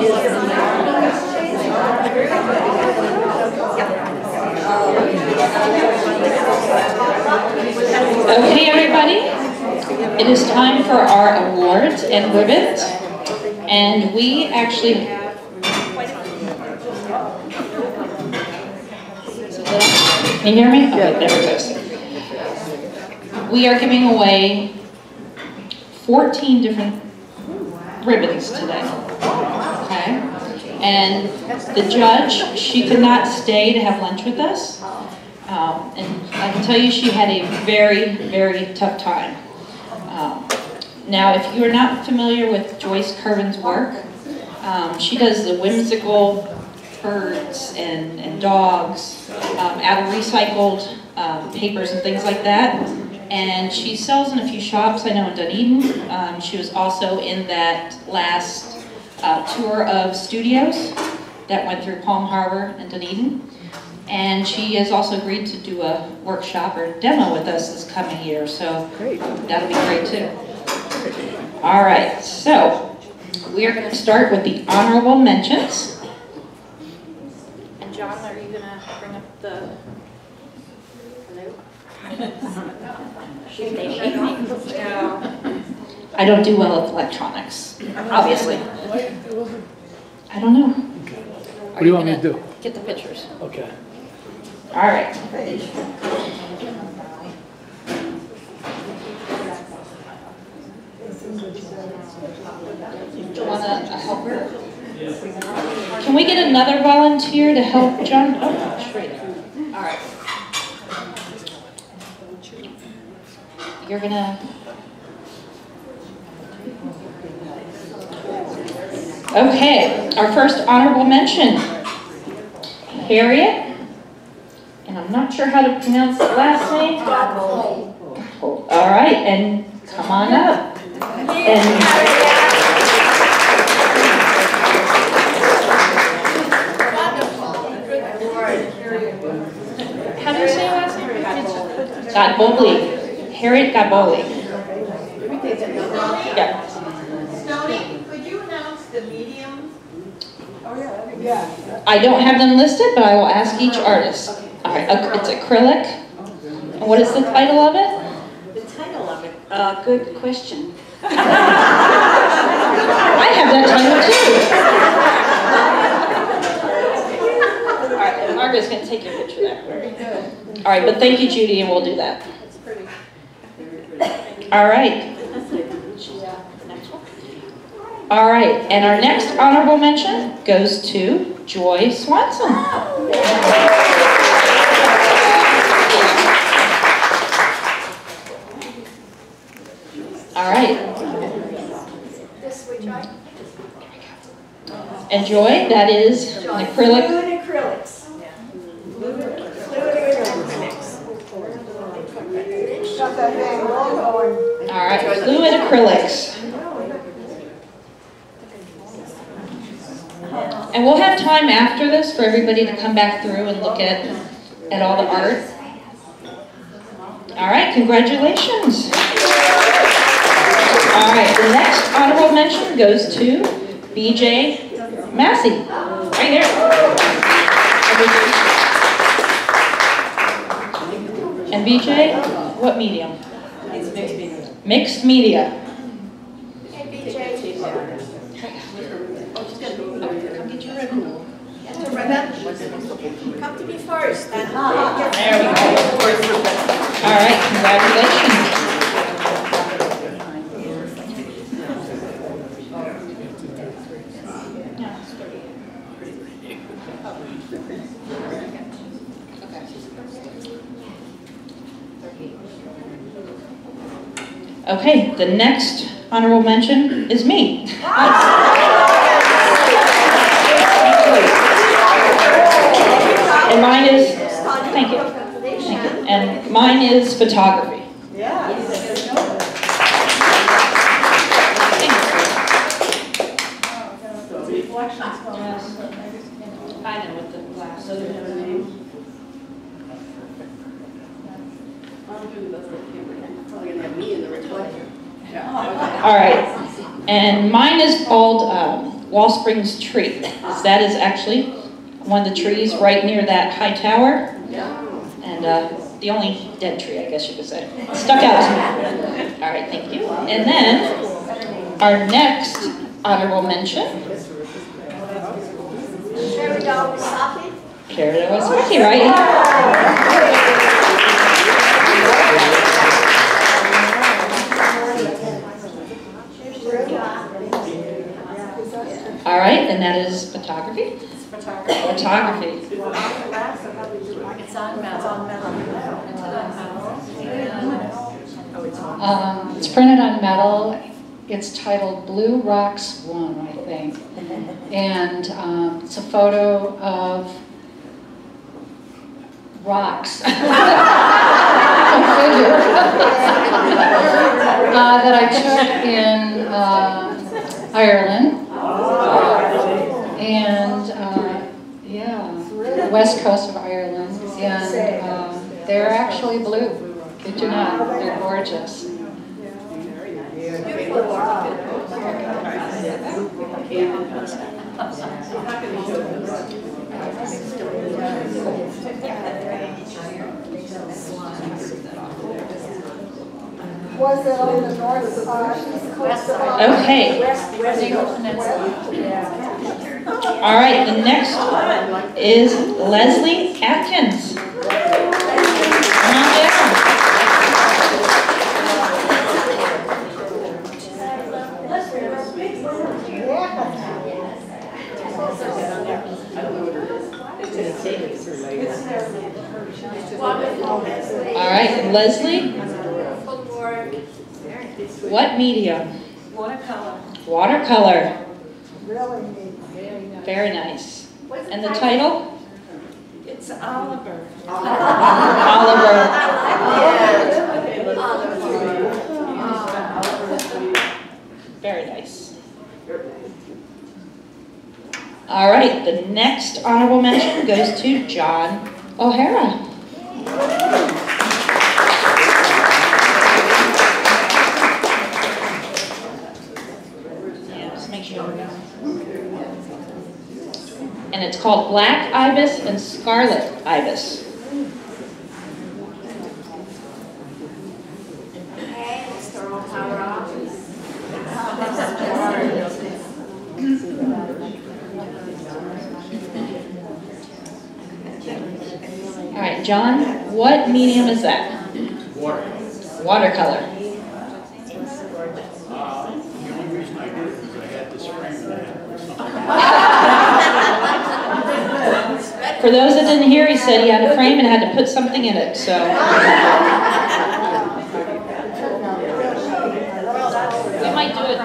Okay, everybody, it is time for our awards and ribbons, and we actually have quite a few. Can you hear me? Okay, there it goes. We are giving away 14 different ribbons today, okay? And the judge, she could not stay to have lunch with us. And I can tell you she had a very, very tough time. Now, if you are not familiar with Joyce Curvin's work, she does the whimsical birds and dogs out of recycled papers and things like that. And she sells in a few shops, I know in Dunedin. She was also in that last tour of studios that went through Palm Harbor and Dunedin. And she has also agreed to do a workshop or demo with us this coming year, so that'll be great too. All right, so we are going to start with the honorable mentions. And John, are you going to bring up the... No. I don't do well with electronics, obviously. I don't know. What do you want me to do? Get the pictures. Okay. All right. Do you want a helper? Can we get another volunteer to help John? Oh, straight up. All right. You're gonna... Okay, our first honorable mention, Harriet, and I'm not sure how to pronounce the last name. All right, and come on up. And how do you say your last name? Gadboli. Harriet Gadboli. Yeah. I don't have them listed, but I will ask each artist. All right, it's acrylic. And what is the title of it? The title of it? Good question. I have that title too. All right, and Margaret's going to take your picture there. Very good. All right, but thank you, Judy, and we'll do that. That's pretty. All right. All right, and our next honorable mention goes to Joy Swanson. All right. And Joy, that is an acrylic. Fluid acrylics. All right, fluid acrylics. And we'll have time after this for everybody to come back through and look at all the art. All right, congratulations. All right, the next honorable mention goes to BJ Massey, right here. And BJ, what medium? It's mixed media. Mixed media. Hey, BJ. Come get your ribbon. Come to me first. There we go. All right, congratulations. Okay, the next honorable mention is me. And mine is, thank you. And mine is photography. Yeah. I know with the glass. All right, and mine is called Wall Springs tree. That is actually one of the trees right near that high tower. And the only dead tree, I guess you could say. Stuck out to me. All right, thank you. And then our next honorable mention. Kawasaki, right? All right, and that is photography? Photography. It's on metal. It's printed on metal. It's titled Blue Rocks 1, I think. And it's a photo of rocks. That I took in Ireland. And yeah, the west coast of Ireland. And they're actually blue. Kid you not, they're gorgeous. Was it on the north east coast of Okay. All right, the next is Leslie Atkins. Come on down. All right, Leslie. What medium? Watercolor. Watercolor. really neat? Very nice. And the title? It's Oliver. Oliver. Very nice. All right, the next honorable mention goes to John O'Hara. Yeah, just make sure. And it's called Black Ibis and Scarlet Ibis. All right, John, what medium is that? Water. Watercolor. The only reason I did it is I had this frame For those that didn't hear, he said he had a frame and had to put something in it, so. We might do it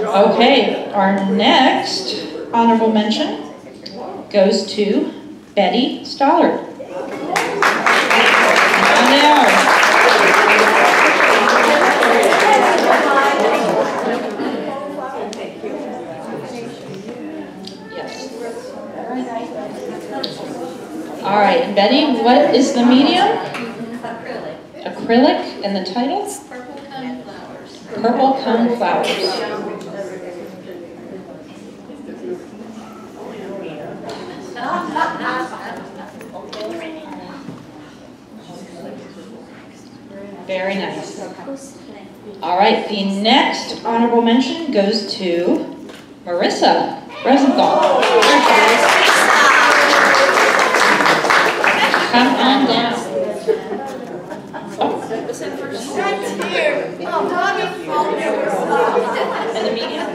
Okay, our next honorable mention goes to Betty Stollard. Come on down. Yes. All right, and Betty, what is the medium? Acrylic. Acrylic, and the title? Purple cone flowers. Purple cone flowers. Very nice. All right, the next honorable mention goes to Marissa Rosenthal. Come on down. And the medium?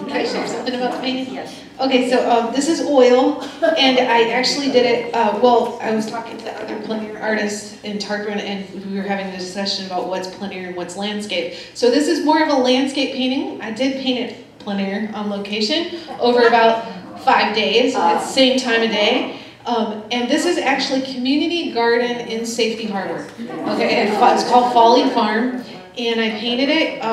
Can I share something about the painting? Yes. Okay, so this is oil, and I actually did it, well, I was talking to the other plein air artists in Tarquin, and we were having a discussion about what's plein air and what's landscape. So this is more of a landscape painting. I did paint it plein air on location over about 5 days at the same time of day. And this is actually community garden in Safety Harbor. Okay, it's called Folly Farm, and I painted it,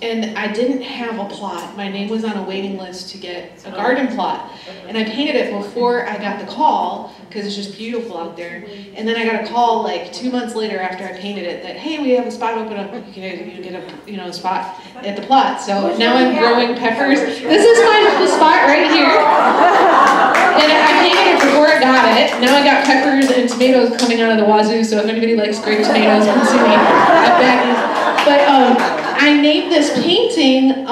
and I didn't have a plot. My name was on a waiting list to get a garden plot. And I painted it before I got the call, because it's just beautiful out there. And then I got a call like 2 months later after I painted it that, hey, we have a spot open up. You can get a spot at the plot. So now I'm growing peppers. This is my spot right here. And I painted it before I got it. Now I got peppers and tomatoes coming out of the wazoo. So if anybody likes grape tomatoes, come see me. But I named this painting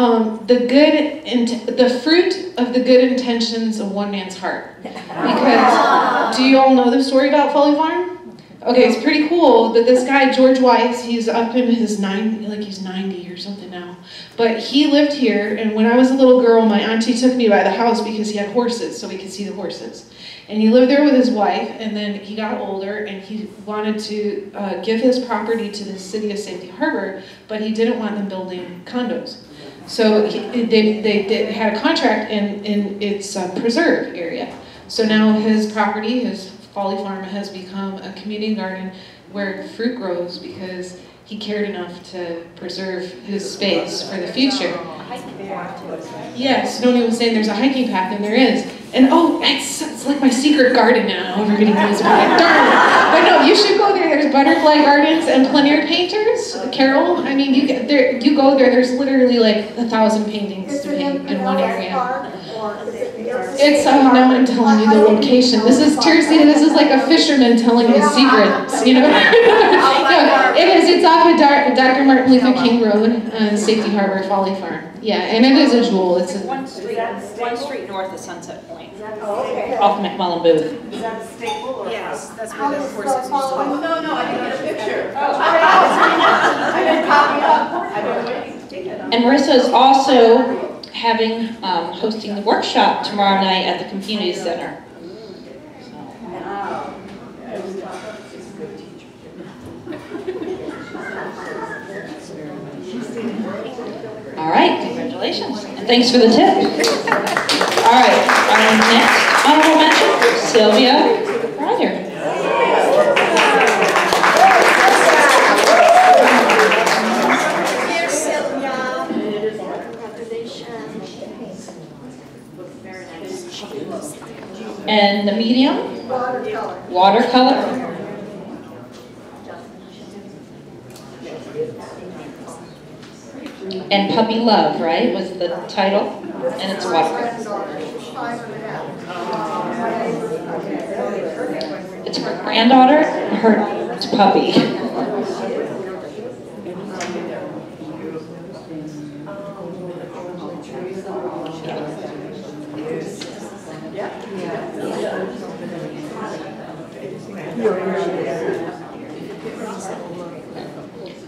the fruit of the good intentions of one man's heart. Because do you all know the story about Folly Farm? Okay, it's pretty cool that this guy, George Weiss, he's up in his he's 90 or something now. But he lived here, and when I was a little girl, my auntie took me by the house because he had horses, so we could see the horses. And he lived there with his wife, and then he got older, and he wanted to give his property to the city of Safety Harbor, but he didn't want them building condos. So they had a contract in its preserve area. So now his property, his Folly Farm, has become a community garden where fruit grows because he cared enough to preserve his space for the future. Yes, Noni was saying there's a hiking path, and there is. And oh, it's like my secret garden now. Everybody knows about it. Darn it. But no, you should go there. There's butterfly gardens and plein air painters. Carol, I mean, you go there. There's literally like 1,000 paintings to paint in one area. It's now I'm telling you the location. This is Tercea. This is like a fisherman telling his secrets. You know. No, it is. It's off of Dr. Martin Luther King Road, Safety Harbor, Folly Farm. Yeah, and it is a jewel. It's one street north of Sunset Point. Off McMullen Booth. Is that a staple or? Yes, that's where the horses used to Oh, live. no, I didn't get a picture. I've been popping up. I've been waiting to take it. And Marissa is also hosting the workshop tomorrow night at the Community Center. All right, congratulations. And thanks for the tip. All right, our next honorable mention, Sylvia Ryder. Dear Sylvia, congratulations. Very nice. And the medium, Watercolor. watercolor. And Puppy Love, right, was the title? And it's watercolor. It's her granddaughter, it's Puppy.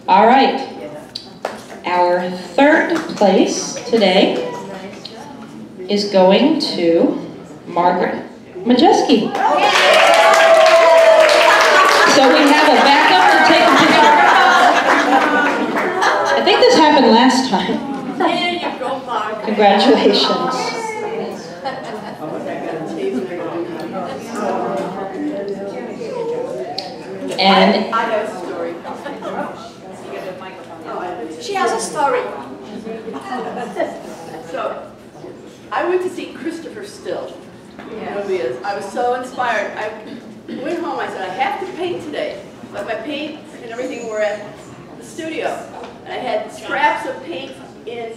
All right. Our third place today is going to Margaret Majeski. So we have a backup to take a picture. I think this happened last time. There you go, Mark. Congratulations. And I have a story. She has a story. So, I went to see Christopher Still. You know who he is. I was so inspired. I went home, I said, I have to paint today. But my paint and everything were at the studio. And I had scraps of paint in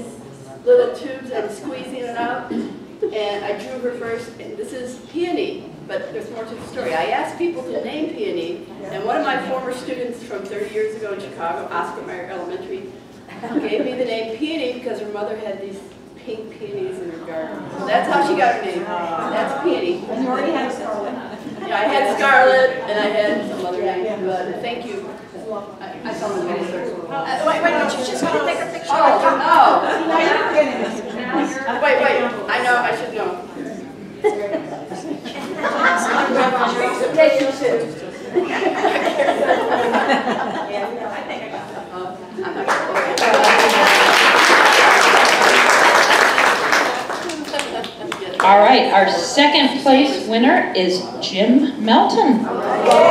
little tubes. I was squeezing it out. And I drew her first. And this is Peony. But there's more to the story. I asked people to name Peony. And one of my former students from 30 years ago in Chicago, Oscar Mayer Elementary, gave me the name Peony because her mother had these pink peonies in her garden. So that's how she got her name. That's Peony. And you already had Scarlet. Yeah, I had Scarlet and I had some other names, but thank you. I saw them in the circle. Wait, don't you just want to take a picture? Oh, wait, I know, I should know. Yes, you should. all right, our second place winner is Jim Melton. Come on down.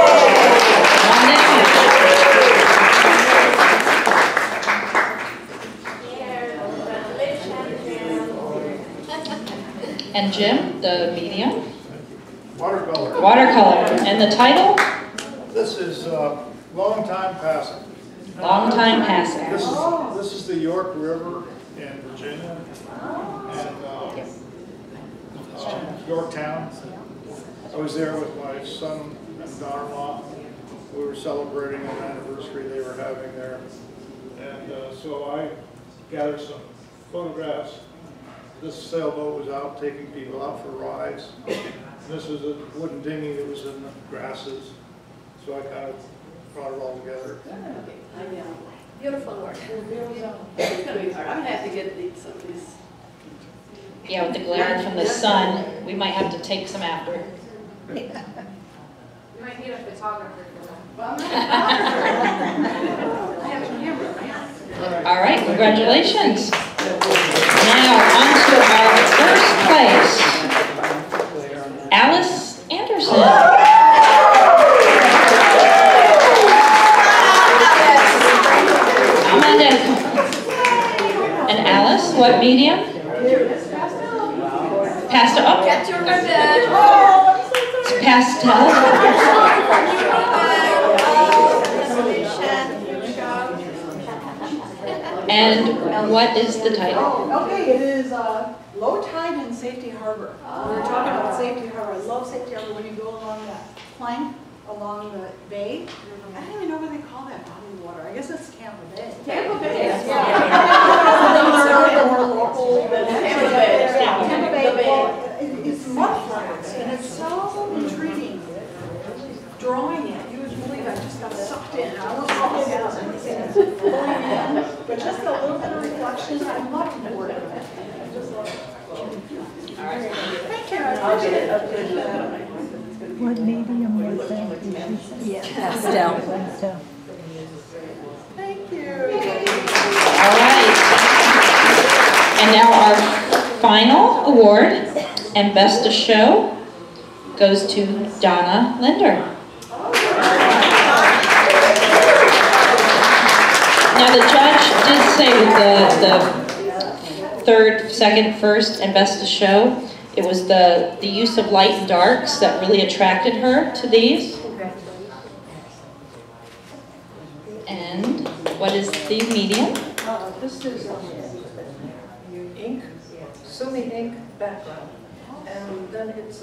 And Jim, the medium? Watercolor. Watercolor. And the title? This is Long Time Passing. Long Time Passing. This is the York River in Virginia, and Yorktown. I was there with my son and daughter-in-law. We were celebrating an anniversary they were having there, and so I gathered some photographs. This sailboat was out taking people out for rides. This was a wooden dinghy that was in the grasses, so I kind of brought it all together. Beautiful work. It's gonna be hard. I'm gonna have to get some of these. Yeah, with the glare from the sun, we might have to take some after. You might need a photographer for that. I have a camera. All right, congratulations. Now, on to our first place, Alice Anderson. Come on in. And Alice, what medium? Pastel. Oh, Get your revenge. it's pastel. And what is the title? Okay, it is Low Tide in Safety Harbor. We were talking about Safety Harbor. I love Safety Harbor when you go along that plank along the bay. I don't even know what they call that body of water. I guess it's Tampa Bay. Tampa Bay. Yeah. Tampa Bay. Well, it's mud flats, and it's so intriguing. Drawing it, you would believe I just got sucked in. I almost always have but just a little bit of reflection. I love the word of it. I just love it. All right. Thank you. I appreciate it. What medium was that? Yes. Pastel. Pastel. Thank you. All right. And now our final award and best of show goes to Donna Linder. Now the judge did say with the third, second, first, and best of show, it was the use of light and darks that really attracted her to these. And what is the medium? This is ink, sumi ink background, and then it's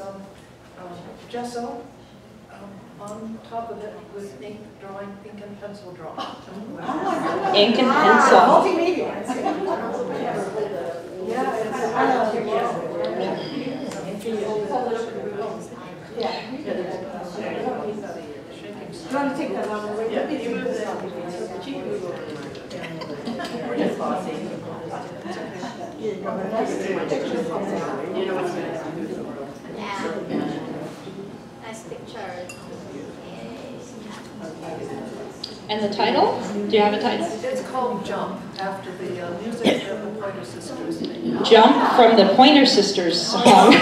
gesso on top of it with ink drawing, ink and pencil drawing. Ink and pencil. Multimedia. Yeah, it's You want to take that one away? Yeah, you move it. We're just bossy. You know what's going to Nice picture. And the title? Do you have a title? It's called Jump, after the music that the Pointer Sisters made. Jump from the Pointer Sisters song. All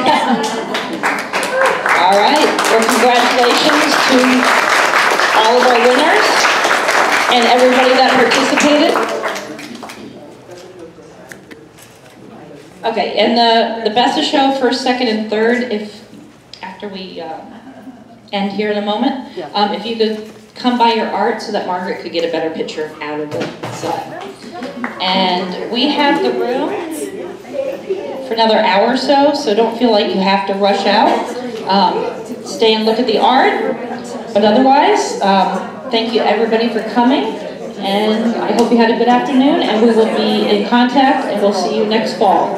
right. Well, congratulations to all of our winners and everybody that participated. Okay, and the best of show, first, second, and third, after we end here in a moment, if you could come by your art so that Margaret could get a better picture out of the sun. And we have the room for another hour or so, so don't feel like you have to rush out. Stay and look at the art, but otherwise, thank you everybody for coming, and I hope you had a good afternoon, and we will be in contact, and we'll see you next fall.